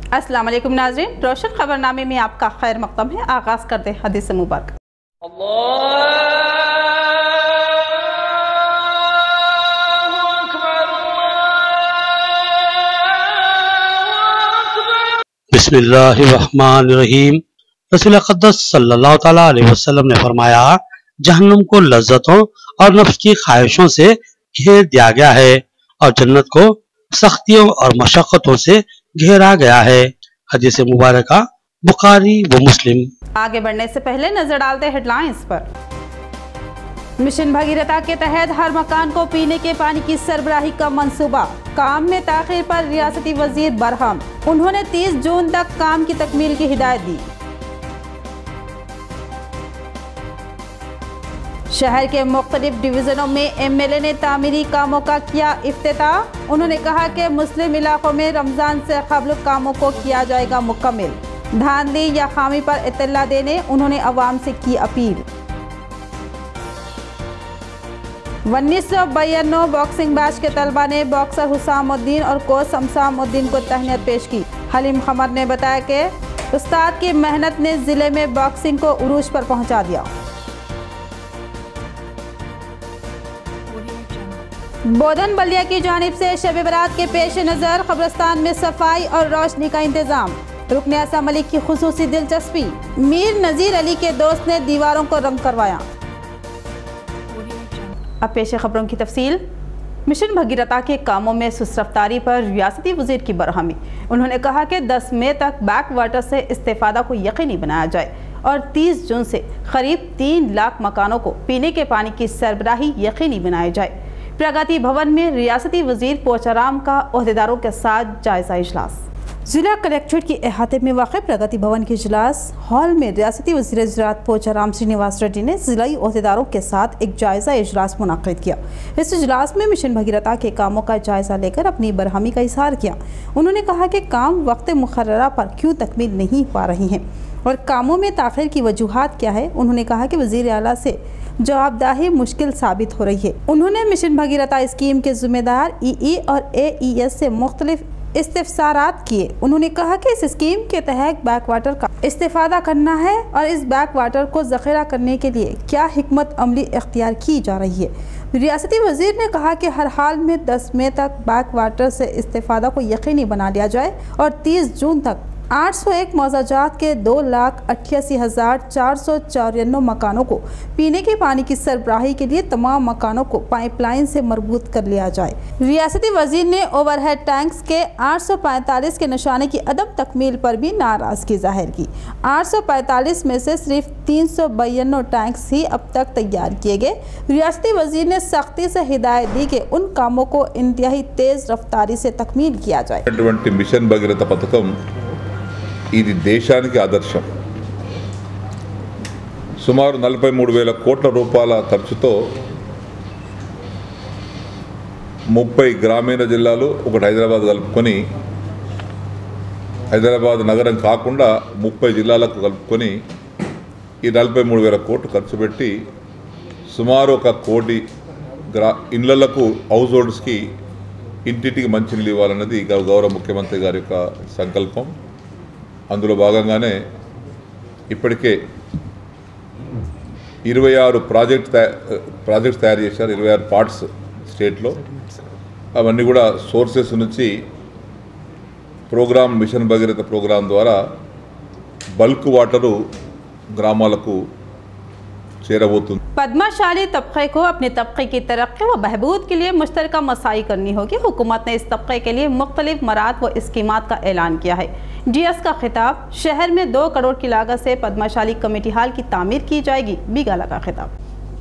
अस्सलाम वालेकुम नाज़रीन, रोशन खबरनामे में आपका खैर मक़दम है। आगाज़ करते हैं हदीस मुबारक। बिस्मिल्लाहिर्रहमानिर्रहीम। रसूल अक़दस सल्लल्लाहु तआला अलैहि वसल्लम ने फरमाया, जहन्नुम को लज्जतों और नफ्स की ख्वाहिशों से घेर दिया गया है और जन्नत को सख्तियों और मशक्क़तों से घेरा गया है। हदीस मुबारक बुखारी व मुस्लिम। आगे बढ़ने से पहले नजर डालते हेडलाइंस पर। मिशन भगीरथा के तहत हर मकान को पीने के पानी की सरबराही का मंसूबा, काम में ताख़ीर पर रियासती वजीर बरहम। उन्होंने 30 जून तक काम की तकमील की हिदायत दी। शहर के मुख्तलिफ डिवीजनों में एमएलए ने तामीरी कामों का किया इफ्तिताह। उन्होंने कहा कि मुस्लिम इलाकों में रमजान से कबल कामों को किया जाएगा मुकम्मल। धांधली या खामी पर इत्तला देने उन्होंने अवाम से की अपील। 1992 बॉक्सिंग बैच के तलबा ने बॉक्सर हुसामुद्दीन और कोच शमसामुद्दीन को तहनीत पेश की। हलीम खमर ने बताया कि उस्ताद की मेहनत ने जिले में बॉक्सिंग को उरूज पर पहुंचा दिया। बोधन बल्दिया की जानिब से शब बरात के पेश नज़र कब्रिस्तान में सफाई और रोशनी का इंतजाम। रुकन असम अली की खुसूसी दिलचस्पी। मीर नज़ीर अली के दोस्त ने दीवारों को रंग करवाया। अब पेश खबरों की तफसील। मिशन भगीरथा के कामों में सुस्त रफ्तारी पर रियासती वजीर की बरहमी। उन्होंने कहा कि 10 मई तक बैक वाटर से इस्तेफादा को यकीनी बनाया जाए और 30 जून से करीब 3 लाख मकानों को पीने के पानी की सरबराही यकीनी बनाई जाए। प्रगति भवन में रियासती वजीर पोचाराम का ओहदेदारों के साथ जायजा इजलास। जिला कलेक्ट्रेट के अहाते में वाक़ प्रगति भवन के इजलास हॉल में रियासती वज़ीर ज़राअत पोचाराम श्रीनिवास रेड्डी ने ज़िलाई ओहदेदारों के साथ एक जायज़ा इजलास मुनक़्क़िद किया। इस इजलास में मिशन भगीरथा के कामों का जायज़ा लेकर अपनी बरहमी का इज़हार किया। उन्होंने कहा कि काम वक्त मुक़र्ररा पर क्यों तकमील नहीं पा रही हैं और कामों में ताख़ीर की वजूहात क्या है। उन्होंने कहा कि वज़ीर आला से जवाबदाही मुश्किल साबित हो रही है। उन्होंने मिशन भगीरथा स्कीम के ज़िम्मेदार EE और AES से मुख्तलिफ इस्तिफसारात किए। उन्होंने कहा कि इस स्कीम के तहत बैक वाटर का इस्तेफादा करना है और इस बैक वाटर को ज़ख़ीरा करने के लिए क्या हिकमत अमली इख्तियार की जा रही है। रियासती वज़ीर ने कहा कि हर हाल में 10 मई तक बैक वाटर से इस्तेफादा को यकीनी बना लिया जाए और 30 जून तक 801 मौज़ाजात के 2,88,494 मकानों को पीने के पानी की सरबराही के लिए तमाम मकानों को पाइपलाइन से मरबूत कर लिया जाए। रियासती वजीर ने ओवरहेड टैंक्स के 845 के निशाने की अदम तकमील पर भी नाराज़गी जाहिर की। 845 में से सिर्फ 392 टैंक्स ही अब तक तैयार किए गए। रियासती वजीर ने सख्ती से हिदायत दी कि उन कामों को इंतहाई तेज़ रफ्तारी से तकमील किया जाए। मिशन भगीरथ पथकम ఇది దేశానికి ఆదర్శం। సుమారు 43,000 కోట్ల రూపాయల ఖర్చుతో 30 గ్రామీణ జిల్లాలు ఒకటి హైదరాబాద్ కలుపుకొని, హైదరాబాద్ నగరం కాకుండా 30 జిల్లాలకు కలుపుకొని ఈ 43,000 కోట్లు ఖర్చు పెట్టి సుమారు 1 కోటి ఇళ్లకు హౌస్ హోల్డ్స్కి ఇంటింటికి మంచినీళ్ళు ఇవ్వాలన్నది గౌరవ ముఖ్యమంత్రి గారి యొక్క సంకల్పం। అందులో భాగంగానే ఇప్పటికే 26 ప్రాజెక్ట్స్ తయారు చేశారు। 26 పార్ట్స్ స్టేట్లో, అవన్నీ కూడా సోర్సెస్ నుంచి ప్రోగ్రామ్ మిషన్ భగీరథ ప్రోగ్రాం ద్వారా బల్క్ వాటరు గ్రామాలకు చేరబోతుంది। पद्माशाली तबके को अपने तबके की तरक्की व बहबूद के लिए मुश्तरका मसाई करनी होगी। हुकूमत ने इस तबके के लिए मुख्तलिफ मराद व स्कीमात का ऐलान किया है। DS का खिताब। शहर में 2 करोड़ की लागत से पद्माशाली कमेटी हाल की तामीर की जाएगी। बीगाला का खिताब।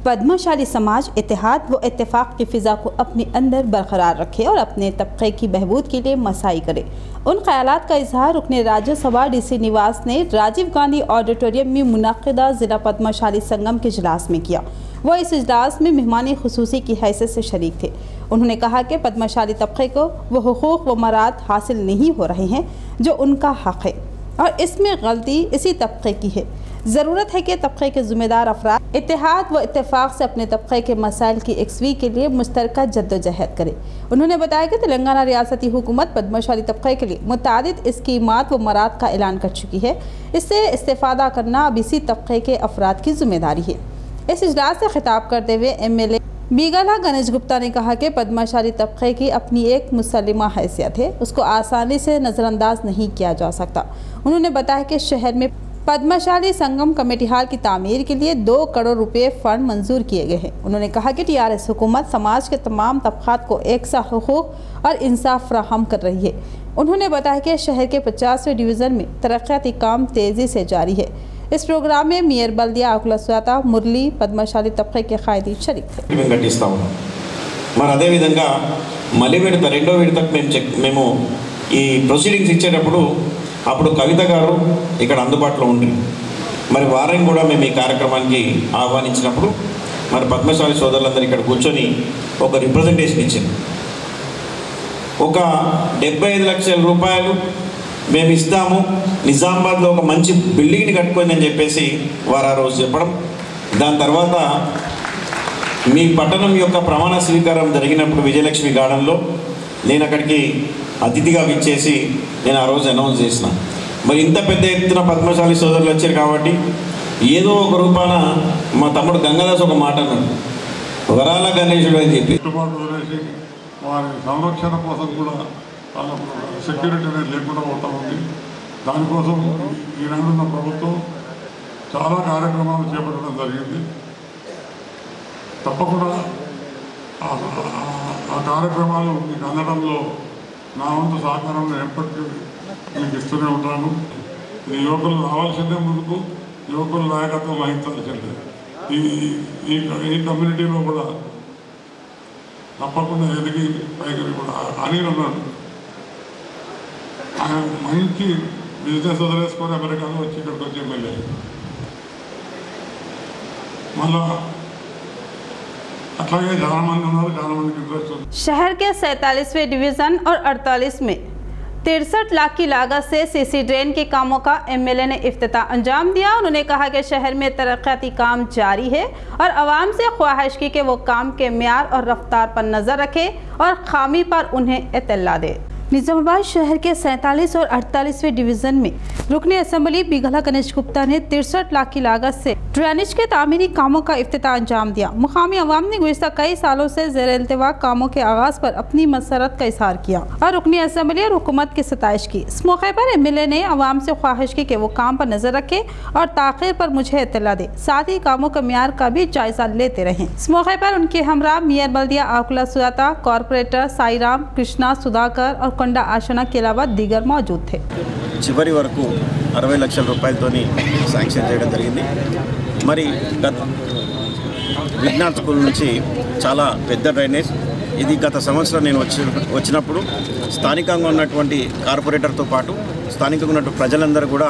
पद्माशाली समाज इत्तेहाद व इत्तेफाक की फ़िज़ा को अपने अंदर बरकरार रखे और अपने तबके की बहबूद के लिए मसाई करे। उन ख्यालात का इजहार रुकने राज्यसभा DC निवास ने राजीव गांधी ऑडिटोरियम में मुनक़्क़िदा ज़िला पद्माशाली संगम के इजलास में किया। वह इस इजलास में मेहमान खुसूसी की हैसियत से शरीक थे। उन्होंने कहा कि पद्माशाली तबके को वो हुकूक़ व मराद हासिल नहीं हो रहे हैं जो उनका हक़ है और इसमें गलती इसी तबके की है। ज़रूरत है कि तबक़े के ज़िम्मेदार अफराद इत्तेहाद व इत्तेफाक से अपने तबक़े के मसाइल की यकसवी के लिए मुश्तरका जद्दोजहद करें। उन्होंने बताया कि तेलंगाना रियासती हुकूमत पद्मशाली तबक़े के लिए मुतादिद स्कीमात व मराद का ऐलान कर चुकी है। इससे इस्तेफ़ादा करना अब इसी तबक़े के अफराद की जिम्मेदारी है। इस इजलास से खिताब करते हुए MLA बीगाला गणेश गुप्ता ने कहा कि पद्मशाली तबक़े की अपनी एक मुसल्लिमा हैसियत है, उसको आसानी से नज़रअंदाज नहीं किया जा सकता। उन्होंने बताया कि शहर में पद्मशाली संगम कमेटी हाल की तामीर के लिए 2 करोड़ रुपए फ़ंड मंजूर किए गए हैं। उन्होंने कहा कि TRS हुकूमत समाज के तमाम तबक़ात को एकसा हुकूक और इंसाफ फराहम कर रही है। उन्होंने बताया कि शहर के 50वें डिवीज़न में तरक्याती काम तेज़ी से जारी है। इस प्रोग्राम में मेयर बल्दिया आकुला सुजाता मुरली पद्मशाली तबक़े के कायदीन शरीक थे। మరి అదే విధంగా మళ్ళీ విడత రెండో విడతకు మేము ఈ ప్రొసీడింగ్స్ ఇచ్చేటప్పుడు అప్పుడు కవిత గారు ఇక్కడ అందుబాటులో ఉంటుంది. మరి వారిని కూడా మేము ఈ కార్యక్రమానికి ఆహ్వానించినప్పుడు మరి పద్మశాలి సోదరులందరూ ఇక్కడ కూర్చొని ఒక రిప్రజెంటేషన్ ఇచ్చింది. ఒక 75 లక్షల రూపాయలు మేము ఇస్తాము, నిజామాబాద్లో ఒక మంచి బిల్డింగ్ని కట్టుకోండి అని చెప్పేసి వారు ఆ రోజు చెప్పడం. దాని తర్వాత మీ పట్టణం యొక్క ప్రమాణ స్వీకారం జరిగినప్పుడు విజయలక్ష్మి గార్డెన్లో నేను అక్కడికి అతిథిగా విచ్చేసి నేను ఆ రోజు అనౌన్స్ చేసిన. మరి ఇంత పెద్ద ఎత్తున పద్మశాలి సోదరులు వచ్చారు కాబట్టి ఏదో ఒక రూపాన మా తమ్ముడు గంగాదాస్ ఒక మాట అన్నాడు, వరాల గణేశుడు అని చెప్పి వారి సంరక్షణ కోసం కూడా వాళ్ళకు సెక్యూరిటీ అనేది లేకుండా పోతా ఉంది. దానికోసం ఈనాడున్న ప్రభుత్వం చాలా కార్యక్రమాలు చేపట్టడం జరిగింది. తప్పకుండా ఆ కార్యక్రమాలు మీకు అందడంలో నా వంతు సహకారం ఎప్పటికీ మీకు ఇస్తూనే ఉంటాను. ఈ యువకులు రావాల్సిందే, ముందుకు యువకులు నాయకత్వం వహించాల్సిందే. ఈ కమ్యూనిటీలో కూడా తప్పకుండా ఎదిగి పైకి కూడా అనిల్ ఉన్నాడు. ఆయన మంచి బిజినెస్ వదిలేసుకొని అమెరికాలో వచ్చి ఇక్కడికి వచ్చి ఎమ్మెల్యే మళ్ళా शहर के 47वें डिवीज़न और 48 में 63 लाख की लागत से सीसी ड्रेन के कामों का MLA ने इफ्तिताह अंजाम दिया। उन्होंने कहा कि शहर में तरक्याती काम जारी है और आवाम से ख्वाहिश की कि वो काम के म्यार और रफ्तार पर नज़र रखे और खामी पर उन्हें इत्तला दे। निजामाबाद शहर के 47 और 48वें डिवीज़न में रुकने असेंबली बीगाला गणेश गुप्ता ने 63 लाख की लागत से ड्रेनेज के तामीरी कामों का इफ्तिताह अंजाम दिया। मुकामी अवाम ने गुज़िश्ता कई सालों से ज़ेर इल्तिवा कामों के आगाज़ पर अपनी मसरत का इजहार किया और रुकनी असेंबली और हुकूमत की सताइश की। इस मौके पर MLA ने अवाम से ख्वाहिश की कि वो काम पर नज़र रखे और ताख़ीर पर मुझे इत्तला दे, साथ ही कामों के म्यार का भी जायजा लेते रहें। इस मौके पर उनके हमरा मेयर बल्दिया आकुला सुजाता, कॉरपोरेटर साईराम, कृष्णा, सुधाकर और కొండ ఆశన के अलावा दीगर मौजूद थे। చివరి వరకు 60 లక్షల రూపాయలతోని శాంక్షన్ చేయడం జరిగింది. మరి గత విజ్ఞాన్ స్కూల్ నుంచి చాలా పెద్ద డ్రైనేజ్ ఇది. గత సంవత్సరం నేను వచ్చినప్పుడు స్థానికంగా ఉన్నటువంటి కార్పొరేటర్తో పాటు స్థానికంగా ఉన్నటువంటి ప్రజలందరూ కూడా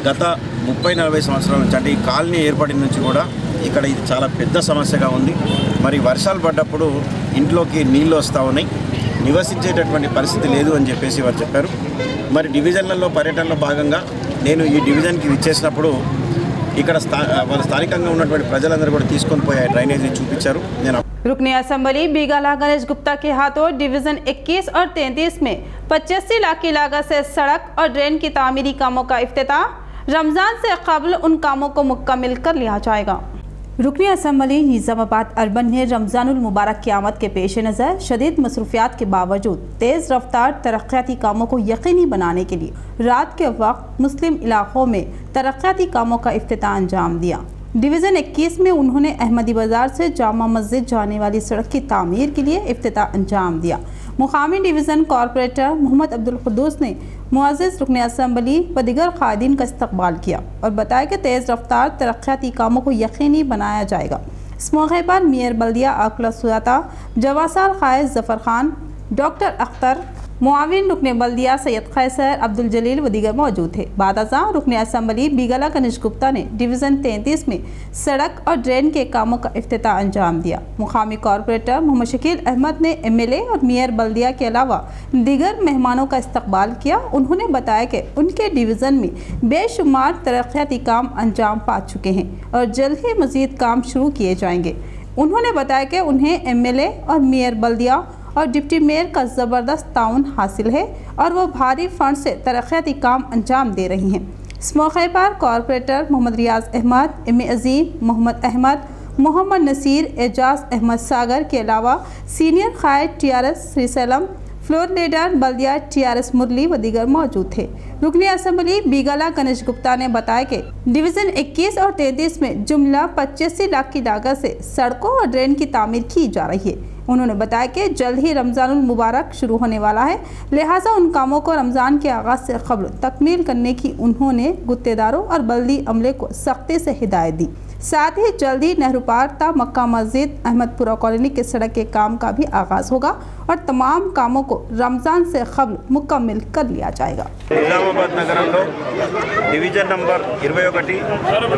గత 30-40 సంవత్సరాల నుంచి అంటే ఈ కాలనీ ఏర్పడిన నుంచి కూడా ఇక్కడ ఇది చాలా పెద్ద సమస్యగా ఉంది. మరి వర్షాలు పడ్డప్పుడు ఇంట్లోకి నీళ్ళు వస్తూ ఉన్నాయి, నివసించేటటువంటి పరిస్థితి లేదు అని చెప్పేసి వారు చెప్పారు. మరి డివిజన్లలో పర్యటనలో భాగంగా నేను ఈ డివిజన్కి విచ్చేసినప్పుడు ఇక్కడ వాళ్ళ స్థానికంగా ఉన్నటువంటి ప్రజలందరూ కూడా తీసుకొని పోయి డ్రైనేజీ చూపించారు. నేను रुकनी असेंबली बीगाला गणेश गुप्ता के हाथों डिवीज़न 21 और 33 में 85 लाख की लागत से सड़क और ड्रेन की तामीरी कामों का इफ्तिताह रमज़ान से कबल उन कामों को मुकम्मल कर लिया जाएगा। रुकनी असेंबली निज़ामाबाद अर्बन ने रमज़ानुल मुबारक की आमद के पेश नज़र शदीद मसरूफियात के बावजूद तेज़ रफ्तार तरक्याती कामों को यकीनी बनाने के लिए रात के वक्त मुस्लिम इलाक़ों में तरक्याती कामों का इफ्तिताह अंजाम दिया। डिवीज़न 21 में उन्होंने अहमदी बाज़ार से जामा मस्जिद जाने वाली सड़क की तामीर के लिए इफ्तिताह अंजाम दिया। मुकामी डिवीज़न कॉरपोरेटर मोहम्मद अब्दुल कुद्दूस ने मुअज़्ज़िज़ रुकन असेंबली व दीगर क़ायदीन का इस्तक़बाल किया और बताया कि तेज़ रफ्तार तरक्याती कामों को यकीनी बनाया जाएगा। इस मौके पर मेयर बल्दिया आकुला सुजाता, जवासाल क़ायद ज़फ़र खान, डॉक्टर अख्तर, मुआविन रुकने बल्दिया सैयद कैसर अब्दुल जलील व दीगर मौजूद थे। बादअज़ा रुकने असम्बली बीगला गणेश गुप्ता ने डिवीज़न 33 में सड़क और ड्रेन के कामों का इफ्तिताह अंजाम दिया। मुकामी कॉरपोरेटर मोहम्मद शकील अहमद ने एमएलए और मेयर बल्दिया के अलावा दीगर मेहमानों का इस्तकबाल किया। उन्होंने बताया कि उनके डिवीज़न में बेशुमार तरक्याती काम अंजाम पा चुके हैं और जल्द ही मज़ीद काम शुरू किए जाएंगे। उन्होंने बताया कि उन्हें एमएलए और मेयर बल्दिया और डिप्टी मेयर का ज़बरदस्त ताउन हासिल है और वो भारी फंड से तरक्याती काम अंजाम दे रही हैं। इस मौके पर कॉरपोरेटर मोहम्मद रियाज अहमद, एम.ए. अजीम, मोहम्मद अहमद, मोहम्मद नसीर, एजाज अहमद सागर के अलावा सीनियर कायद टीआरएस श्रीसैलम, फ्लोर लीडर बल्दिया टीआरएस मुरली व दीगर मौजूद थे। रुकनी असम्बली बीगला गणेश गुप्ता ने बताया कि डिवीज़न 21 और 33 में जुमला 85 लाख की लागत से सड़कों और ड्रेन की तामीर की जा रही है। उन्होंने बताया कि जल्द ही रमज़ानुल मुबारक शुरू होने वाला है, लिहाजा उन कामों को रमज़ान के आगाज़ से कब्ल तकमील करने की उन्होंने गुत्तेदारों और बल्दी अमले को सख्ती से हिदायत दी। साथ ही जल्दी नेहरू पार ता मक्का मस्जिद अहमदपुरा कॉलोनी के सड़क के काम का भी आगाज़ होगा और तमाम कामों को रमज़ान से कब्ल मुकम्मल कर लिया जाएगा। నిజామాబాద్ నగరంలో డివిజన్ నంబర్ 21,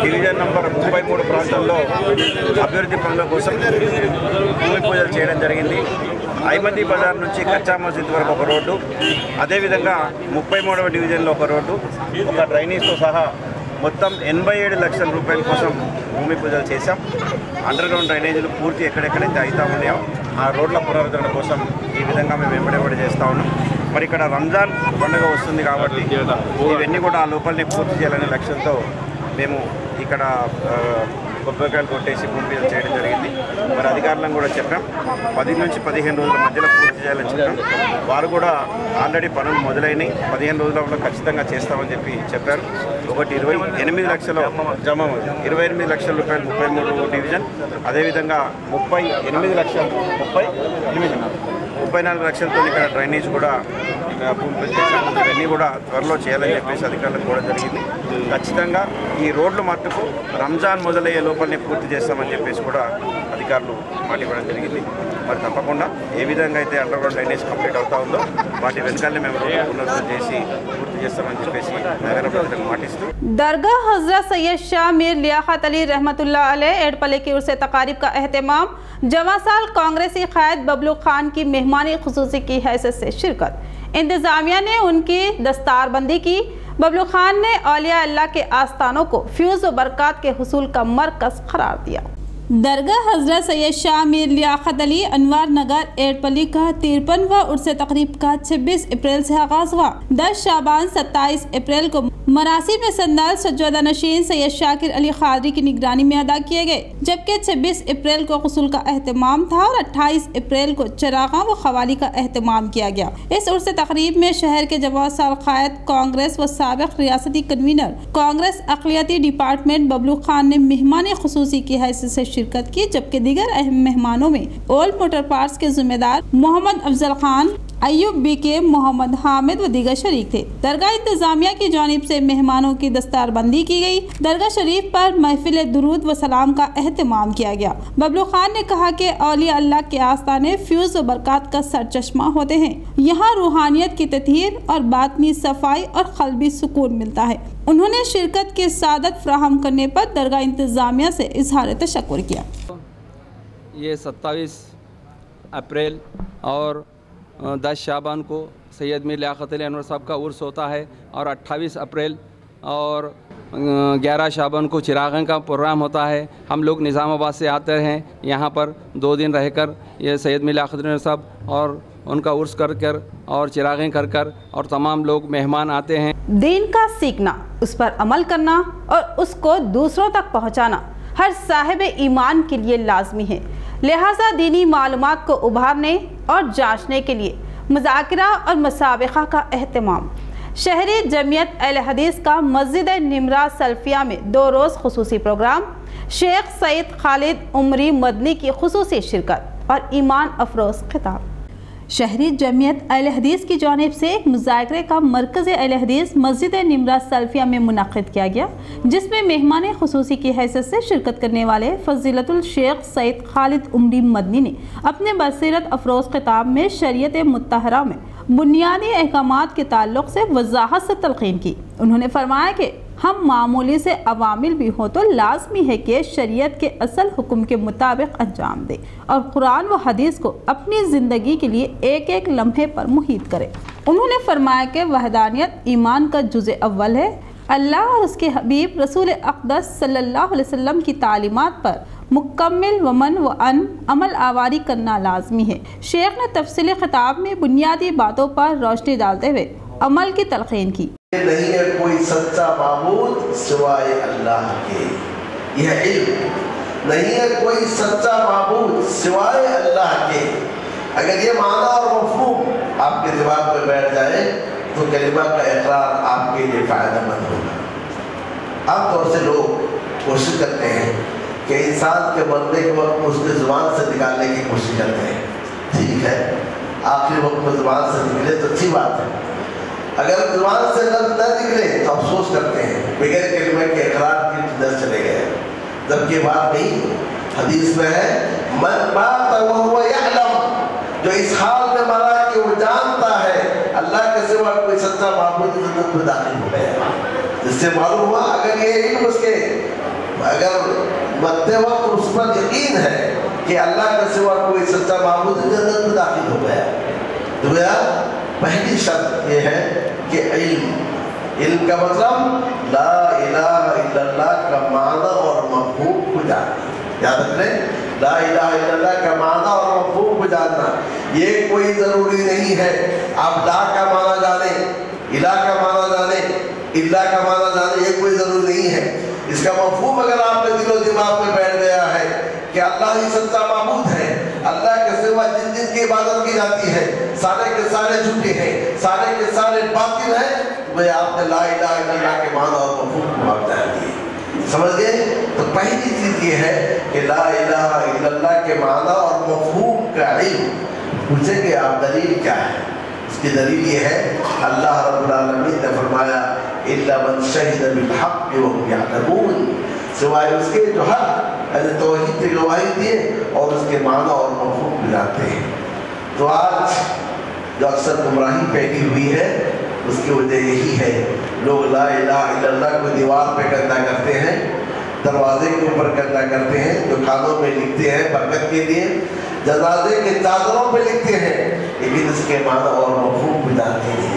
డివిజన్ నంబర్ 33 ప్రాంతాల్లో అభివృద్ధి పనుల కోసం భూమి పూజలు చేయడం జరిగింది। ఐమంది బజార్ నుంచి కచ్చా మస్జిద్ వరకు ఒక రోడ్డు, అదేవిధంగా 33వ డివిజన్లో ఒక రోడ్డు, ఒక డ్రైనేజ్తో సహా మొత్తం 87 లక్షల రూపాయల కోసం భూమి పూజలు చేశాం। అండర్ గ్రౌండ్ డ్రైనేజీలు పూర్తి ఎక్కడెక్కడైతే అవుతా ఉన్నాయో ఆ రోడ్ల పునరుద్ధరణ కోసం ఈ విధంగా మేము వెంబడి చేస్తూ ఉన్నాం। మరి ఇక్కడ రంజాన్ పండుగ వస్తుంది కాబట్టి ఇవన్నీ కూడా ఆ లోపలనే పూర్తి చేయాలనే లక్ష్యంతో మేము ఇక్కడ కొబ్బరికాయలు కొట్టేసి భూమి పూజ చేయడం జరిగింది। మరి అధికారులను కూడా చెప్పాం 10 నుంచి 15 రోజుల మధ్యలో పూర్తి చేయాలని చెప్పాం। వారు కూడా ఆల్రెడీ పనులు మొదలైనవి, 15 రోజులలో ఖచ్చితంగా చేస్తామని చెప్పారు। ఒకటి 28 లక్షల జమ 28 లక్షల రూపాయలు 33 డివిజన్, అదేవిధంగా 34 లక్షలతో ఇక్కడ డ్రైనేజ్ కూడా పూర్తి చేశాం। ఇవన్నీ కూడా త్వరలో చేయాలని చెప్పేసి అధికారులకు కూడా జరిగింది। ఖచ్చితంగా ఈ రోడ్లు మట్టుకు రంజాన్ మొదలయ్యే లోపలనే పూర్తి చేస్తామని చెప్పేసి కూడా అధికారులు మాట ఇవ్వడం జరిగింది। మరి తప్పకుండా ఏ విధంగా అయితే అండర్ గ్రౌండ్ డ్రైనేజ్ కంప్లీట్ అవుతా ఉందో వాటి వెనకాలనే మేము పునరుద్ధరణ చేసి పూర్తి చేస్తామని చెప్పేసి నగర ప్రజలకు మాటిస్తూ दरगाह हज़रत सैयद शाह मीर लियाकत अली रहमतुल्लाह अलैह एडपले की उर्स तकारीब का एहतमाम। जवां साल कांग्रेसी कायद बबलू खान की मेहमानी खुसूसी की हैसियत से शिरकत। इंतज़ामिया ने उनकी दस्तारबंदी की। बबलू खान ने औलिया अल्लाह के आस्थानों को फ्यूज़ व बरक़ात के हुसूल का मरकज़ करार दिया। दरगाह हज़रत सैयद शाह मीर लियाकत अली अनवार नगर एडपली का 53वां उर्स तकरीब का 26 अप्रैल से आगाज़ हुआ। 10 शाबान 27 अप्रैल को मरासिम में संदाल सज्जादा नशीन सैयद शाकिर अली खादरी की निगरानी में अदा किए गए, जबकि 26 अप्रैल को गुस्ल का एहतमाम था और 28 अप्रैल को चरागा व खवाली का एहतमाम किया गया। इस उर्स तकरीब में शहर के जवाब साल कायद कांग्रेस व साबिक रियासती कन्वीनर कांग्रेस अक़लियती डिपार्टमेंट बबलू खान ने मेहमान खुसूसी की हैसियत से शिरकत की, जबकि दीगर अहम मेहमानों में ओल्ड मोटर पार्ट्स के जिम्मेदार मोहम्मद अफजल खान, अयूब बीके, मोहम्मद हामिद व दीगर शरीक थे। दरगाह इंतजामिया की जानिब से मेहमानों की दस्तारबंदी की गई। दरगाह शरीफ पर महफिल दुरूद व सलाम का एहतमाम किया गया। बबलू खान ने कहा कि औलिया अल्लाह के आस्थाने फ्यूज़ व बरक़ात का सरचश्मा होते हैं। यहाँ रूहानियत की तत्हीर और बातनी सफाई और क़ल्बी सुकून मिलता है। उन्होंने शिरकत की सादत फ्राहम करने पर दरगाह इंतजामिया से इजहार तशक्कुर किया। ये 27 अप्रैल और 10 शाबान को सैयद मीर लियाकत अली अनवर साहब का उर्स होता है और 28 अप्रैल और 11 शाबान को चिरागन का प्रोग्राम होता है। हम लोग निज़ामाबाद से आते हैं, यहाँ पर 2 दिन रहकर ये सैयद मीर लियाकत अली अनवर साहब और उनका उर्स कर और चिरागें कर और तमाम लोग मेहमान आते हैं। दीन का सीखना, उस पर अमल करना और उसको दूसरों तक पहुँचाना हर साहिब ईमान के लिए लाजमी है। लिहाजा दीनी मालूमात को उभारने और जांचने के लिए मुज़ाकरा और मुसाबिक़ा का एहतमाम। शहरी जमियत अहले हदीस का मस्जिद निमरा सल्फिया में 2 रोज़ खुसूसी प्रोग्राम। शेख सईद खालिद उमरी मदनी की खुसूसी शिरकत और ईमान अफरोज़ खिताब। शहरी जमियत अहले हदीस की जानिब से एक मुज़ाकरे का मरकज़ अहले हदीस मस्जिद निमरा सल्फिया में मुनक़िद किया गया, जिसमें मेहमान खुसूसी की हैसियत से शिरकत करने वाले फजीलतुल शेख सईद खालिद उमरी मदनी ने अपने बसीरत अफरोज़ खिताब में शरीयत मुत्तहरा में बुनियादी अहकामात के ताल्लुक से वजाहत से तलकीन की। उन्होंने फरमाया कि हम मामूली से अवामिल भी हों तो लाजमी है कि शरीयत के असल हुक्म के मुताबिक अंजाम दें और कुरान व हदीस को अपनी ज़िंदगी के लिए एक एक लम्हे पर मुहित करें। उन्होंने फरमाया कि वहदानियत ईमान का जुज़े अव्वल है। अल्लाह और उसके हबीब रसूल अक़दस सल्लल्लाहु अलैहि वसल्लम की तालीमात पर मुकम्मिल वमन व अमल आवारी करना लाजमी है। शेख ने तफसीली खिताब में बुनियादी बातों पर रोशनी डालते हुए अमल की तलक़ीन की। नहीं है कोई सच्चा माबूद सिवाय अल्लाह के, यह इल्म। नहीं है कोई सच्चा माबूद सिवाय अल्लाह के। अगर ये माना और मफ़हूम आपके दिमाग में बैठ जाए तो कलिमा का इकरार आपके लिए फ़ायदेमंद होगा। आमतौर से लोग कोशिश करते हैं कि इंसान के मरने के वक्त उसके ज़ुबान से निकालने की कोशिश करते हैं। ठीक है, आखिरी वक्त में ज़ुबान से निकले तो अच्छी बात है। अगर ज़ुबान से लफ्ज़ न निकले तो अफसोस करते हैं, बगैर कलिमा के इकरार के दर चले गए। जबकि बात नहीं, हदीस में है मन मात वहुव यअलम, जो इस हाल में मरा कि वो जानता है अल्लाह के सिवा कोई सच्चा माबूद जन्नत में दाखिल हो गया। जिससे मालूम हुआ अगर ये इल्म उसके अगर मरते वक्त उस पर यकीन है कि अल्लाह के सिवा कोई सच्चा माबूद जन्नत में दाखिल हो गया। तो भैया पहली शर्त ये है कि इल्म का मतलब ला इलाहा इल्लल्लाह का माना और मफ़हूम को जानना। याद रखें, ला इलाहा इल्लल्लाह का माना और मफ़हूम को जानना। ये कोई ज़रूरी नहीं है आप ला का माना जाने, इला का माना जाने, इल्ला का माना जाने, ये कोई ज़रूरी नहीं है। इसका मफ़हूम अगर आपके दिलो दिमाग में बैठ गया है कि अल्लाह ही सच्चा माबूद है, अल्लाह के सिवा जिन जिन की इबादत की जाती है सारे के सारे झूठे हैं, सारे के सारे बातिल हैं, वह आपने ला इलाहा इल्लल्लाह के माना और मफ़हूम को आप जान लिए। समझ गए? तो पहली चीज़ ये है कि ला इलाहा इल्लल्लाह के माना और मफ़हूम का इल्म। पूछेंगे आप दलील क्या है? उसकी दलील ये है अल्लाह रब्बुल आलमीन ने फरमाया इल्ला मन शहिद बिल हक़्क़ि व हुम यअलमून, सिवाय उसके जो हक़ यानी तौहीद की गवाही दिए और उसके माना और मफ़हूम को जानते हैं। तो आज जो अक्सर गुमराही फैली हुई है उसकी वजह यही है, लोग ला इलाहा इल्लल्लाह को दीवार पे कंधा करते हैं, दरवाजे के ऊपर कंधा करते हैं, दुकानों में लिखते हैं बरकत के लिए, जनाजे के चादरों पे लिखते हैं, लेकिन इसके माना और मफ़हूम को जानते नहीं।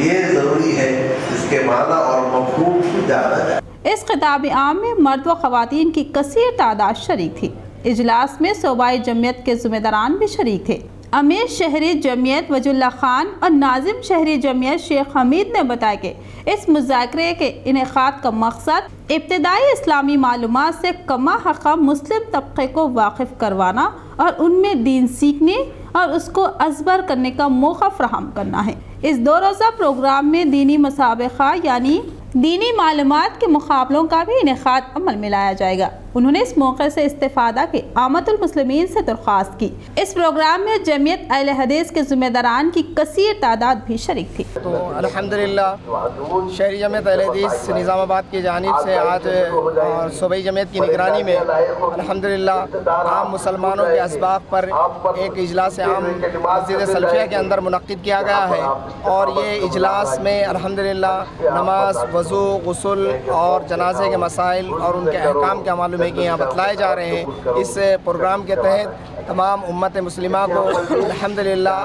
ये ज़रूरी है इसके माना और मफ़हूम को जाना जाए। इस खिताब आम में मर्द व ख़वातीन की कसीर तादाद शरीक थी। इजलास में सूबाई जमियत के ज़िम्मेदारान भी शरीक थे। अमीर शहरी जमियत वजुल्ला खान और नाजिम शहरी जमियत शेख हमीद ने बताया कि इस मुज़ाकरे के इनेकाद का मकसद इब्तिदाई इस्लामी मालूमात से कमा हक़ मुस्लिम तबके को वाकिफ़ करवाना और उनमें दीन सीखने और उसको अज़बर करने का मौका फ़राहम करना है। इस 2 रोज़ा प्रोग्राम में दीनी मुसाबक़ा यानी दीनी मालूमात के मुकाबलों का भी इनेकाद अमल में लाया जाएगा। उन्होंने इस मौके से इस्तिफ़ादा के आमतुल मुस्लिमीन से दरख्वास्त की। इस प्रोग्राम में जमियत अहले हदीस के ज़िम्मेदारान की कसीर तादाद भी शरीक थी। तो अल्हम्दुलिल्लाह शहरी जमियत अहले हदीस निज़ामाबाद की जानिब से आज सूबाई जमियत की निगरानी में अल्हम्दुलिल्लाह आम मुसलमानों के असबाब पर एक इजलास आम मस्जिद सल्फिया के अंदर मुनक्किद किया गया है और ये इजलास में अल्हम्दुलिल्लाह नमाज, वज़ू, गुस्ल और जनाजे के मसाइल और उनके अहकाम के मालूम है कि यहाँ बतलाए जा रहे हैं। इस प्रोग्राम के तहत तमाम उम्मत मुस्लिमा को अल्हम्दुलिल्लाह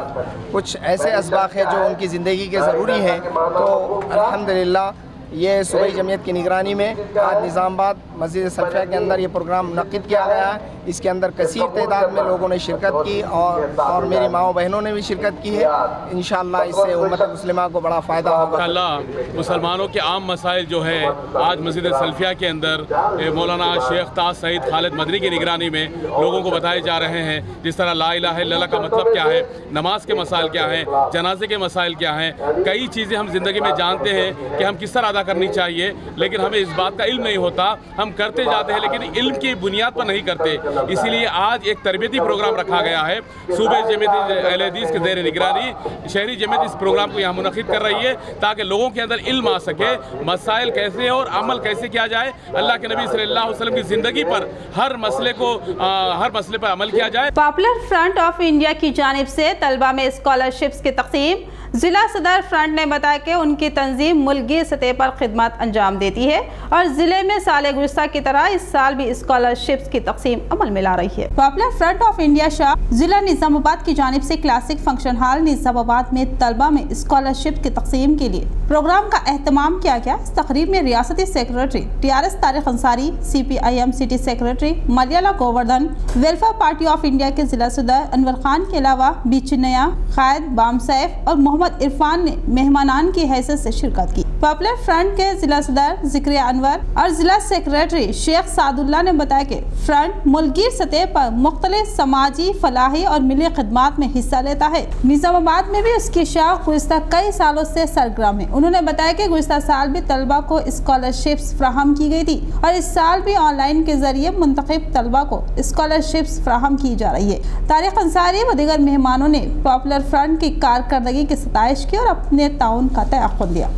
कुछ ऐसे असबाक़ हैं जो उनकी ज़िंदगी के ज़रूरी हैं। तो अल्हम्दुलिल्लाह ये सूबाई जमियत की निगरानी में आज निज़ामाबाद मस्जिद सल्फिया के अंदर ये प्रोग्राम मुनक्किद किया गया है। इसके अंदर कसीर तादाद में लोगों ने शिरकत की और मेरी माओ बहनों ने भी शिरकत की है। इंशाअल्लाह इससे उम्मत मुस्लिमा को बड़ा फ़ायदा होगा। अल्लाह मुसलमानों के आम मसाइल जो है आज मस्जिद सल्फिया के अंदर मौलाना शेख ताज सईद खालिद मदनी की निगरानी में लोगों को बताए जा रहे हैं। जिस तरह ला इलाहा इल्लल्लाह का मतलब क्या है, नमाज के मसाइल क्या हैं, जनाजे के मसाइल क्या हैं, कई चीज़ें हम ज़िंदगी में जानते हैं कि हम किस तरह अदा करनी चाहिए, लेकिन हमें इस बात का इल्म नहीं होता। हम हम करते जाते हैं, लेकिन इल्म की बुनियाद पर नहीं करते। इसीलिए आज एक तरबियती प्रोग्राम रखा गया है। सूबे जमीयत अहले हदीस के ज़ेर निगरानी शहरी जमीयत इस प्रोग्राम को यहाँ मुनक़िद कर रही है ताकि लोगों के अंदर इल्म आ सके, मसाइल कैसे और अमल कैसे किया जाए, अल्लाह के नबी सल्लल्लाहु अलैहि वसल्लम की ज़िंदगी पर हर मसले पर अमल किया जाए। पॉपुलर फ्रंट ऑफ इंडिया की जानिब से तलबा में स्कॉलरशिप्स की तकसीम। जिला सदर फ्रंट ने बताया कि उनकी तंजीम मुल्की सतह पर खिदमत अंजाम देती है और जिले में साल गुज़श्ता की तरह इस साल भी स्कॉलरशिप्स की तकसीम अमल में ला रही है। Popular front of India Shah जिला निजामाबाद की जानिब से क्लासिक फंक्शन हॉल निजामाबाद में तलबा में स्कॉलरशिप की तकसीम के लिए प्रोग्राम का एहतमाम किया गया। इस तकरीब में रियासती secretary TRS Tariq Ansari, CPIM city secretary Malaya Govardhan, welfare party of India के जिला सदर अनवर खान के अलावा बी चिन्नैया, कायद बाम सैफ और मोहम्मद इरफान ने मेहमानान की हैसियत से शिरकत की। पॉपुलर फ्रंट के जिला सदर ज़िक्रिया अनवर और जिला सेक्रेटरी शेख सादुल्ला ने बताया कि फ्रंट मुल्की सतह पर मुख्तलिफ समाजी, फलाही और मिली खिदमात में हिस्सा लेता है। निजामाबाद में भी उसकी शाख गुज़श्ता कई सालों से सरगर्म है। उन्होंने बताया कि गुज़श्ता साल भी तलबा को स्कॉलरशिप्स फ्राहम की गई थी और इस साल भी ऑनलाइन के जरिए मुंतखब तलबा को स्कॉलरशिप्स फ्राहम की जा रही है। तारिक अंसारी व दीगर मेहमानों ने पॉपुलर फ्रंट की कारकर्दगी की सताइश की और अपने ताउन का तयक़्क़ुद दिया।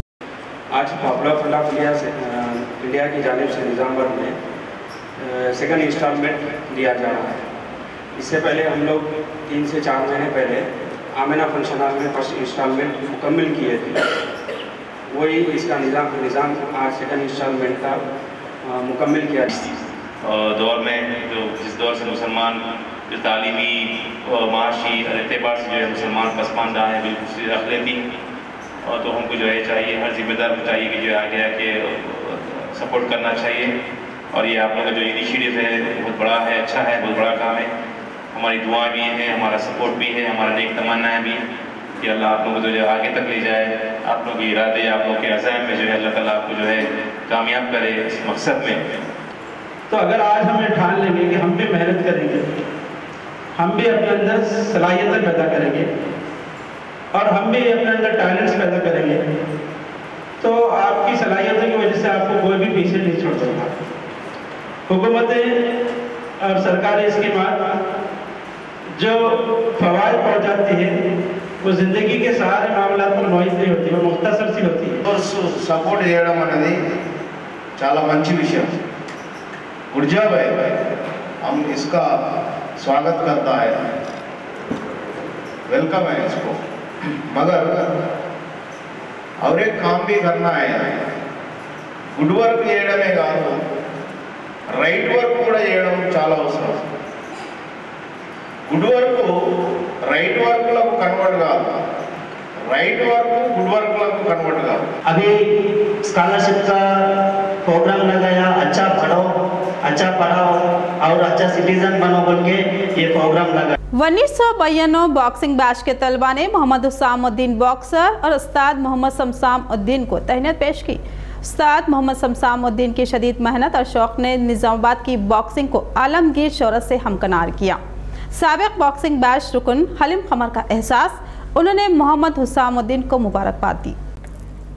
आज पॉपुलर फ्रंट ऑफ इंडिया की जानिब से निज़ामबाद में सेकंड इंस्टॉलमेंट दिया जा रहा है। इससे पहले हम लोग 3 से 4 महीने पहले आमिना फंक्शन हॉल में फर्स्ट इंस्टॉलमेंट मुकम्मल किए थे। वही इसका निज़ाम आज सेकंड इंस्टॉलमेंट का मुकम्मल किया। दौर में जिस दौर से मुसलमान जो तालीमी माशी एतबार से जो है मुसलमान पसमानदा है, बिल्कुल रख लेती हैं, और तो हमको जो है चाहिए, हर जिम्मेदार को चाहिए कि जो आगे आके सपोर्ट करना चाहिए। और ये आप लोगों का जो इनिशिएटिव है बहुत बड़ा है, अच्छा है, बहुत बड़ा काम है। हमारी दुआ भी है, हमारा सपोर्ट भी है, हमारा नेक तमन्ना भी है कि अल्लाह आप लोगों को जो आगे तक ले जाए। आप लोगों के इरादे, आप लोगों के अज़ाम में जो है अल्लाह ताला आपको जो है कामयाब करे इस मकसद में। तो अगर आज हमें ठान लेंगे कि हम भी मेहनत करेंगे, हम भी अपने अंदर सलाहियतें पैदा करेंगे और हम भी अपने अंदर टैलेंट्स पैदा करेंगे, तो आपकी सलाहियतों की वजह से आपको कोई भी पीछे नहीं छोड़ सकता। हुकूमतें और सरकारी स्कीमात जो फवायद पहुँचाती है वो ज़िंदगी के सारे मामलों पर मुहित नहीं होती, वो मुख्तसर सी होती है। सपोर्ट చేయడం అనేది చాలా మంచి విషయం, गुड जॉब है, हम इसका स्वागत करता है, वेलकम है इसको। मगर और एक काम भी करना है, गुड वर्क చేయడమే కాదు రైట్ వర్క్ కూడా చేయడం చాలా అవసరం। గుడ్ వర్క్ రైట్ వర్క్లకు కన్వర్ట్ కాదు, right work good work convert का। अभी स्कॉलरशिप का प्रोग्राम लगाया, अच्छा पढ़ो, अच्छा पढ़ाओ और अच्छा सिटीजन बनो बोल के ये प्रोग्राम लगा। 1992 बॉक्सिंग बैच के तलबा ने मोहम्मद हुसामुद्दीन बॉक्सर और उस्ताद मोहम्मद शमशामुद्दीन को तहनीत पेश की। उस्ताद मोहम्मद शमशामुद्दीन की शदीद मेहनत और शौक़ ने निज़ामाबाद की बॉक्सिंग को आलमगीर शोहरत से हमकनार किया। साबिक बॉक्सिंग बैच रुकन हलीम कमर का एहसास, उन्होंने मोहम्मद हुसामुद्दीन को मुबारकबाद दी।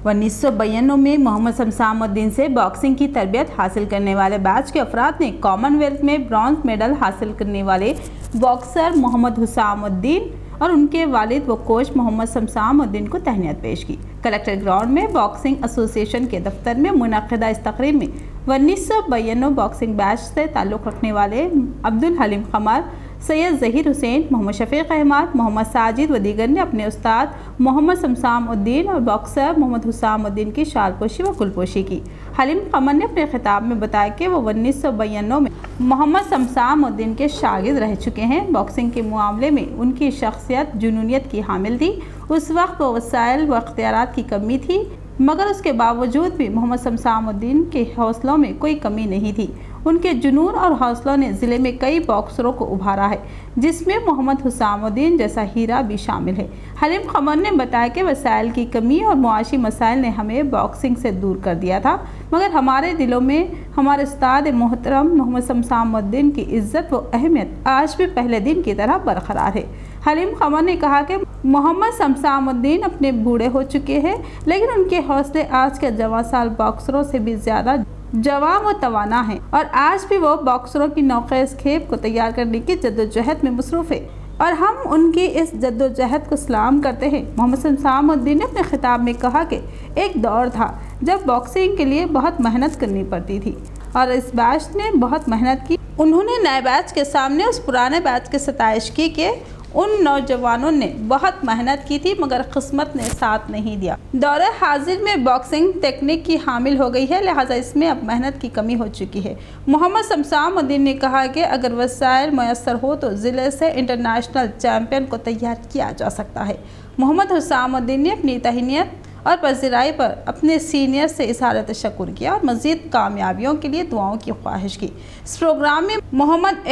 1992 में मोहम्मद शमशामुद्दीन से बॉक्सिंग की तरबियत हासिल करने वाले बैच के अफराद ने कॉमनवेल्थ में ब्रॉन्ज मेडल हासिल करने वाले बॉक्सर मोहम्मद हुसामुद्दीन और उनके वालिद व कोच मोहम्मद शमशामुद्दीन को तहनीत पेश की। कलेक्टर ग्राउंड में बॉक्सिंग एसोसिएशन के दफ्तर में मुनक़िदा इस तकरीब में 1992 बॉक्सिंग बैच से ताल्लुक़ रखने वाले अब्दुल हलीम कमर, सैयद ज़हीर हुसैन, मोहम्मद शफीक अहमद, मोहम्मद साजिद व दीगर ने अपने उस्ताद मोहम्मद शमशामुद्दीन और बॉक्सर मोहम्मद हुसामुद्दीन की शालपोशी व कुलपोशी की। हलीम कमर ने अपने खिताब में बताया कि वो 1992 में मोहम्मद शमशामुद्दीन के शागिर्द रह चुके हैं। बॉक्सिंग के मामले में उनकी शख्सियत जुनूनियत की हामिल थी। उस वक्त वसाइल व अख्तियारात की कमी थी, मगर उसके बावजूद भी मोहम्मद शमशामुद्दीन के हौसलों में कोई कमी नहीं थी। उनके जुनून और हौसलों ने ज़िले में कई बॉक्सरों को उभारा है, जिसमें मोहम्मद हुसामुद्दीन जैसा हीरा भी शामिल है। हलीम कमर ने बताया कि वसाइल की कमी और मुआशी मसाइल ने हमें बॉक्सिंग से दूर कर दिया था, मगर हमारे दिलों में हमारे उस्ताद मोहतरम मोहम्मद शमशामुद्दीन की इज़्ज़त व अहमियत आज भी पहले दिन की तरह बरकरार है। हलीम कमर ने कहा कि मोहम्मद शमशामुद्दीन अपने बूढ़े हो चुके हैं, लेकिन उनके हौसले आज के जवान साल बॉक्सरों से भी ज़्यादा जवान व तवाना है और आज भी वो बॉक्सरों की नौखेज़ खेप को तैयार करने की जद्दोजहद में मसरूफ़ है और हम उनकी इस जद्दोजहद को सलाम करते हैं। मोहम्मद शमसामुद्दीन ने अपने खिताब में कहा कि एक दौर था जब बॉक्सिंग के लिए बहुत मेहनत करनी पड़ती थी और इस बैच ने बहुत मेहनत की। उन्होंने नए बैच के सामने उस पुराने बैच की सताइश की कि उन नौजवानों ने बहुत मेहनत की थी मगर किस्मत ने साथ नहीं दिया। दौरे हाजिर में बॉक्सिंग टेक्निक की हामिल हो गई है, लिहाजा इसमें अब मेहनत की कमी हो चुकी है। मोहम्मद शमसामुद्दीन ने कहा कि अगर वसाइल मैसर हो तो ज़िले से इंटरनेशनल चैम्पियन को तैयार किया जा सकता है। मोहम्मद शमसामुद्दीन ने अपनी तहनीत और पज़िराई पर अपने सीनियर से इज़हार तशक्कुर किया और मज़ीद कामयाबियों के लिए दुआओं की ख्वाहिश की। इस प्रोग्राम में मोहम्मद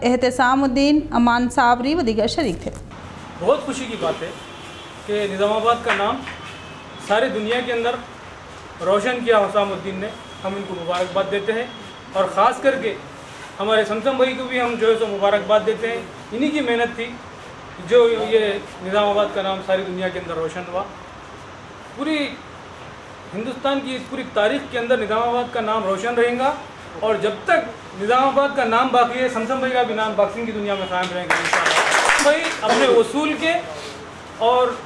एहतसामुद्दीन, अमान साबरी व दीगर शरीक थे। बहुत खुशी की बात है कि निज़ामाबाद का नाम सारी दुनिया के अंदर रोशन किया हुसामुद्दीन ने। हम इनको मुबारकबाद देते हैं और ख़ास करके हमारे समसम भाई को भी हम जो है सो मुबारकबाद देते हैं। इन्हीं की मेहनत थी जो ये निज़ामाबाद का नाम सारी दुनिया के अंदर रोशन हुआ। पूरी हिंदुस्तान की पूरी तारीख़ के अंदर निज़ामाबाद का नाम रोशन रहेगा और जब तक निज़ामाबाद का नाम बाकी है, समसम भाई का भी नाम बॉक्सिंग की दुनिया में कायम रहेगा इंशाअल्लाह। भाई अपने उसूल के और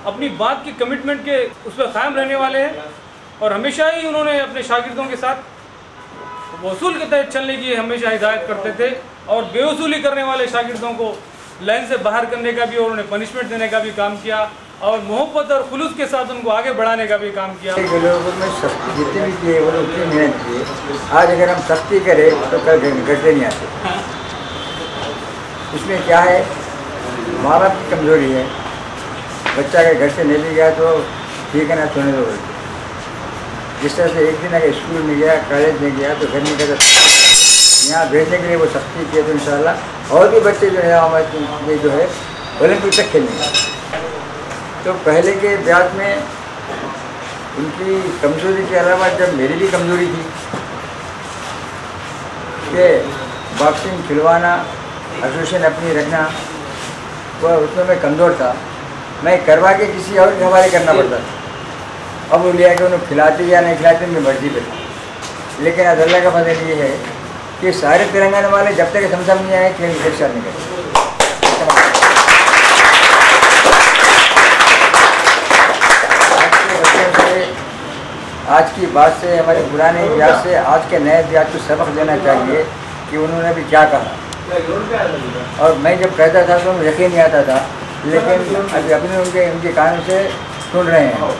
अपनी बात की कमिटमेंट के उस पर कायम रहने वाले हैं और हमेशा ही उन्होंने अपने शागिर्दों के साथ उसूल के तहत चलने की हमेशा हिदायत करते थे और बेउसूली करने वाले शागिर्दों को लाइन से बाहर करने का भी और उन्हें पनिशमेंट देने का भी काम किया और मोहब्बत और खुलूस के साथ उनको आगे बढ़ाने का भी काम किया। लोगों में सख्ती जितनी भी की है वो उतनी मेहनत की है। आज अगर हम सख्ती करें तो कल घटते नहीं आते। इसमें क्या है, माँ बाप की कमज़ोरी है। बच्चा अगर घर से नहीं भी गया तो ठीक है ना, सोने दो। जिस तरह से एक दिन अगर स्कूल में गया, कॉलेज में गया तो घर में गया, यहाँ भेजने के लिए वो सख्ती की है तो इंशाल्लाह और भी बच्चे जो है हमारे जो है ओलंपिक तक खेलेंगे। तो पहले के ब्याज में उनकी कमज़ोरी के अलावा जब मेरी भी कमज़ोरी थी कि बॉक्सिंग खिलवाना, एसोसिएशन अपनी रखना, वह उसमें मैं कमज़ोर था। मैं करवा के किसी और के हवाले करना पड़ता था। अब वो लिया कि उन्हें खिलाते या नहीं खिलाते मेरी मर्जी पे था। लेकिन आज अल्लाह का फजल ये है कि सारे तेलंगाना वाले जब तक समझ नहीं आए खेल शिक्षा नहीं करे। आज की बात से, हमारे पुराने ब्याज से आज के नए ब्याज को सबक देना चाहिए कि उन्होंने भी क्या कहा। और मैं जब कहता था तो उन्हें यकीन नहीं आता था, लेकिन अभी अपने उनके कानों से सुन रहे हैं।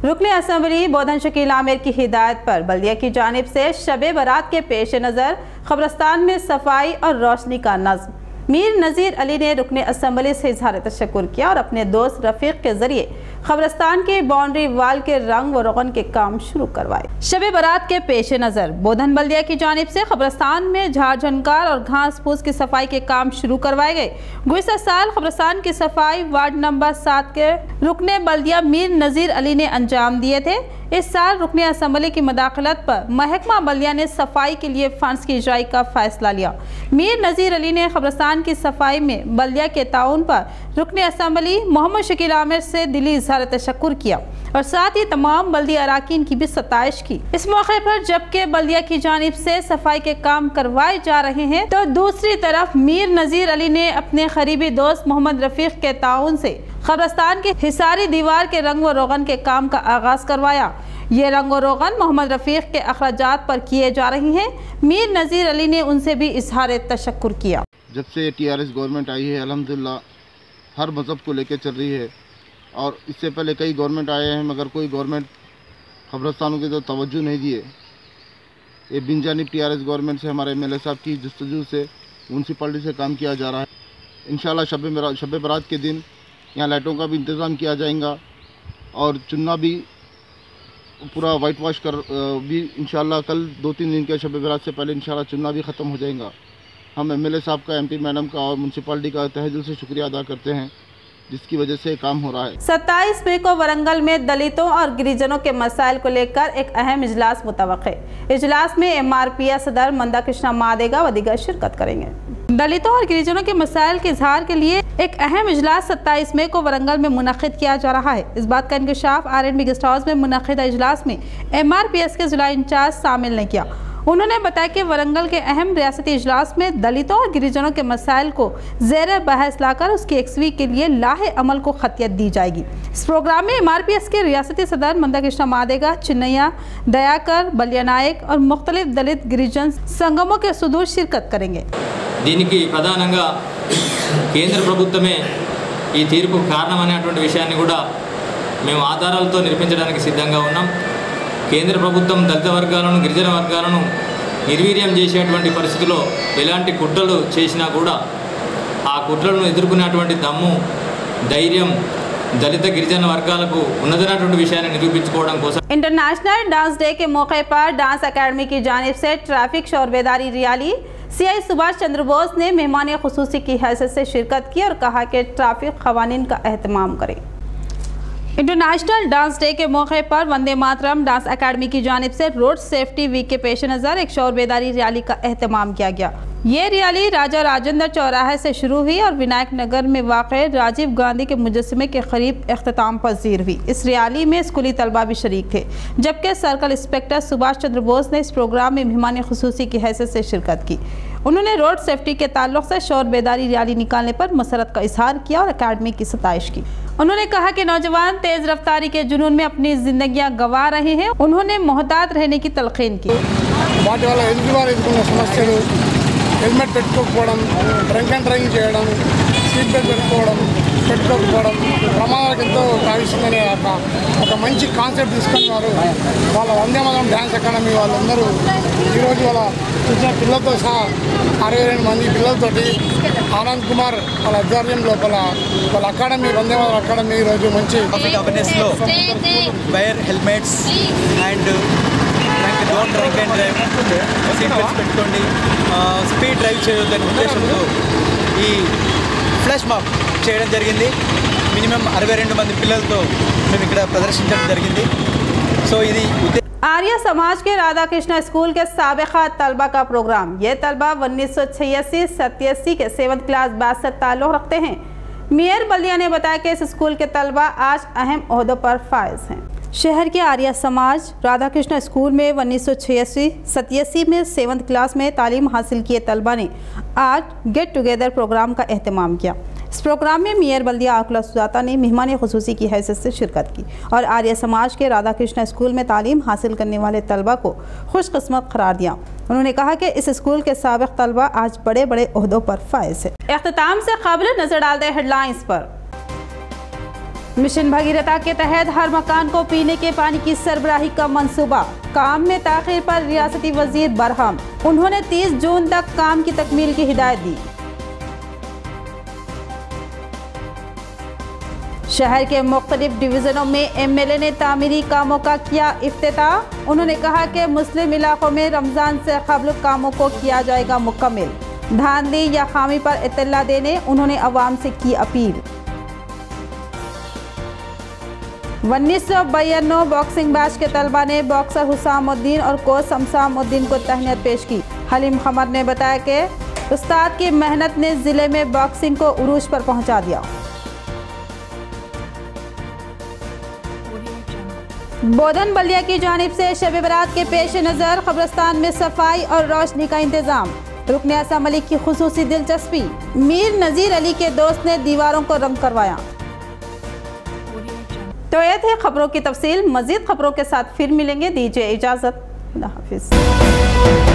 रुकन असम्बली बोधन शकील आमिर की हिदायत पर बल्दिया की जानिब से शब बारात के पेश नज़र कब्रिस्तान में सफाई और रोशनी का नज़्म। मीर नज़ीर अली ने रुकन असम्बली से इज़हार तशक्कुर किया और अपने दोस्त रफ़ीक के ज़रिए कब्रिस्तान के बाउंड्री वाल के रंग व रोगन के काम शुरू करवाए। शब बारात के पेश नज़र बोधन बल्दिया की जानिब से कब्रिस्तान में झाड़ झंकार और घास फूस की सफाई के काम शुरू करवाए गए। गुज़िश्ता साल कब्रिस्तान की सफाई वार्ड नंबर 7 के रुकन बल्दिया मीर नज़ीर अली ने अंजाम दिए थे। इस साल रुकन असम्बली की मदाखलत पर महकमा बल्दिया ने सफाई के लिए फंड्स की इजाई का फैसला लिया। मीर नज़ीर अली ने कब्रिस्तान की सफाई में बल्दिया के ताउन पर रुकन असम्बली मोहम्मद शकील आमिर से दिली इज़हार तशक्कुर किया और साथ ही तमाम बल्दिया अराकीन की भी सताइश की। इस मौके पर जबकि बल्दिया की जानिब से सफाई के काम करवाए जा रहे हैं तो दूसरी तरफ मीर नज़ीर अली ने अपने करीबी दोस्त मोहम्मद रफ़ीक के ताउन से कब्रिस्तान की हिसारी दीवार के रंग व रोगन के काम का आगाज़ करवाया। ये रंग व रोगन मोहम्मद रफ़ीक के अखराजात पर किए जा रहे हैं। मीर नज़ीर अली ने उनसे भी इज़हार तशक्कुर किया। जब से टीआरएस गवर्नमेंट आई है अल्हम्दुलिल्लाह हर मज़हब को लेकर चल रही है और इससे पहले कई गवर्नमेंट आए हैं मगर कोई गवर्नमेंट कब्रिस्तानों की तो तवज्जो नहीं दिए। ये बिनजानिब टीआरएस गवर्नमेंट से हमारे एमएलए साहब की जस्तजू से म्यूनसिपलिटी से काम किया जा रहा है। इंशाल्लाह शब बारात के दिन यहाँ लाइटों का भी इंतज़ाम किया जाएगा और चुनना भी पूरा वाइट वॉश कर भी इंशाल्लाह कल 2-3 दिन के शब बारात से पहले इंशाल्लाह चुनना भी ख़त्म हो जाएगा। हम एमएलए साहब का, एमपी मैडम का और म्यूनसिपलिटी का तहे दिल से शुक्रिया अदा करते हैं जिसकी वजह से काम हो रहा है। 27 मई को वरंगल में दलितों और गिरिजनों के मसाइल को लेकर एक अहम इजलास मुतवक्के। इजलास में MRPS सदर मंदा कृष्णा मादेगा व दीगर शिरकत करेंगे। दलितों और गिरिजनों के मसाइल के इजहार के लिए एक अहम इजलास 27 मई को वरंगल में मुनक्किद किया जा रहा है। इस बात का इंकशाफ R&B गेस्ट हाउस में मुनक्किद इजलास में MRPS के जिला इंचार्ज सामिल ने किया। उन्होंने बताया कि वरंगल के अहम रियासती इजलास में दलितों और गिरिजनों के मसाइल को ज़ेर बहस लाकर उसकी यकसवी के लिए लाहे अमल को खतियत दी जाएगी। इस प्रोग्राम में MRPS के रियासती सदर मंदाकृष्ण मादेगा, चिन्नैया, दयाकर, बलिया नायक और मुख्तलिफ दलित गिरिजन संगमों के सुदूर शिरकत करेंगे। దీనికి ప్రధానంగా కేంద్ర ప్రభుత్వమే ఈ తీర్పు కారణమనేటువంటి విషయాన్ని కూడా మేము ఆధారాలతో నిరూపించడానికి సిద్ధంగా ఉన్నాం। కేంద్ర ప్రభుత్వం దళిత వర్గాలను, గిరిజన వర్గాలను నిర్వీర్యం చేసేటువంటి పరిస్థితిలో ఎలాంటి కుట్రలు చేసినా కూడా ఆ కుట్రలను ఎదుర్కొనేటువంటి దమ్ము, ధైర్యం दलित गिरिजन वर्गाలకు ఉన్నదన్నటువంటి విషయాన్ని నిరూపించుకోవడం కోసం इंटरनेशनल डांस डे के मौके पर डांस अकेडमी की जानिब से ट्रैफिक शोर बेदारी रैली CI सुभाष चंद्र बोस ने मेहमान खुसूसी की हैसियत से शिरकत की और कहा कि ट्रैफिक क़वानीन का एहतमाम करें। इंटरनेशनल डांस डे के मौके पर वंदे मातरम डांस अकेडमी की जानिब से रोड सेफ्टी वीक के पेश नज़र एक शोर बेदारी रैली का एहतमाम किया गया। ये रैली राजा राजेंद्र चौराहे से शुरू हुई और विनायक नगर में वाक़ राजीव गांधी के मुजस्समे के करीब अख्ताम पजीर हुई। इस रैली में स्कूली तलबा भी शरीक थे, जबकि सर्कल इंस्पेक्टर सुभाष चंद्र बोस ने इस प्रोग्राम में मेहमान खुसूसी की हैसियत से शिरकत की। उन्होंने रोड सेफ्टी के ताल्लुक से शोर बेदारी रैली निकालने पर मसरत का इजहार किया और अकाडमी की सताइश की। उन्होंने कहा कि नौजवान तेज रफ्तारी के जुनून में अपनी जिंदगियां गंवा रहे हैं। उन्होंने मोहतात रहने की तलकीन की। हेलमेट పెట్టుకోకపోవడం, డ్రంక్ అండ్ డ్రైవింగ్ చేయడం, సీట్ బెల్ట్ పెట్టుకోకపోవడం ప్రమాదాలకు ఎంతో కావిస్తుందనే ఒక మంచి కాన్సెప్ట్ తీసుకొని వాళ్ళ వందే మాతరం డ్యాన్స్ అకాడమీ వాళ్ళందరూ ఈరోజు వాళ్ళ చూసిన పిల్లలతో సహా 62 మంది పిల్లలతోటి ఆనంద్ కుమార్ వాళ్ళ ఆధ్వర్యంలో వాళ్ళ అకాడమీ వందే మాతరం అకాడమీ ఈరోజు మంచి అవేర్నెస్లో wear helmets and don't drink and drive, seat belts పెట్టుకోండి, స్పీడ్ డ్రైవ్ చేయొద్దనే ఉద్దేశంతో ఈ ఫ్లాష్ మాబ్ చేయడం జరిగింది। మినిమం 62 మంది పిల్లలతో మేము ఇక్కడ ప్రదర్శించడం జరిగింది। సో ఇది आर्य समाज के राधा कृष्ण स्कूल के साबिका तलबा का प्रोग्राम। ये तलबा 1986-87 के 7th क्लास बैच से ताल्लुक़ रखते हैं। मेयर बलिया ने बताया कि इस स्कूल के तलबा आज अहम ओहदों पर फाइज हैं। शहर के आर्य समाज राधा कृष्ण स्कूल में 1986-87 में 7th क्लास में तालीम हासिल किए तलबा ने आज गेट टुगेदर प्रोग्राम का एहतमाम किया। इस प्रोग्राम में मेयर बल्दिया आकुला सुजाता ने मेहमान खुसूसी की हैसियत से शिरकत की और आर्य समाज के राधा कृष्ण स्कूल में तालीम हासिल करने वाले तलबा को खुशकिस्मत करार दिया। उन्होंने कहा कि इस स्कूल के साबिक तलबा आज बड़े बड़े ओहदों पर फाइज है। इख्तिताम से काबिल नजर डालते हेडलाइंस पर। मिशन भगीरथा के तहत हर मकान को पीने के पानी की सरबराही का मंसूबा, काम में ताखिर पर रियासती वजीर बरहम। उन्होंने 30 जून तक काम की तकमील की हिदायत दी। शहर के मुख्तलिफ डिवीज़नों में MLA ने तामीरी कामों का किया इफ्तिताह। उन्होंने कहा कि मुस्लिम इलाकों में रमज़ान से क़ब्ल कामों को किया जाएगा मुकम्मल। धांधली या खामी पर इत्तला देने उन्होंने अवाम से की अपील। 1992 बॉक्सिंग बैच के तलबा ने बॉक्सर हुसामुद्दीन और कोच शमसामुद्दीन को तहनीत पेश की। हलीम खमर ने बताया कि उस्ताद की मेहनत ने ज़िले में बॉक्सिंग को उरूज पर पहुंचा दिया। बोधन बलिया की जानिब से शब बरात के पेश नज़र कब्रिस्तान में सफाई और रोशनी का इंतज़ाम। रुकन असम मलिक की खुसूसी दिलचस्पी। मीर नज़ीर अली के दोस्त ने दीवारों को रंग करवाया। तो ये थे खबरों की तफसील। मज़ीद खबरों के साथ फिर मिलेंगे। दीजिए इजाज़त। अल्लाह हाफिज़।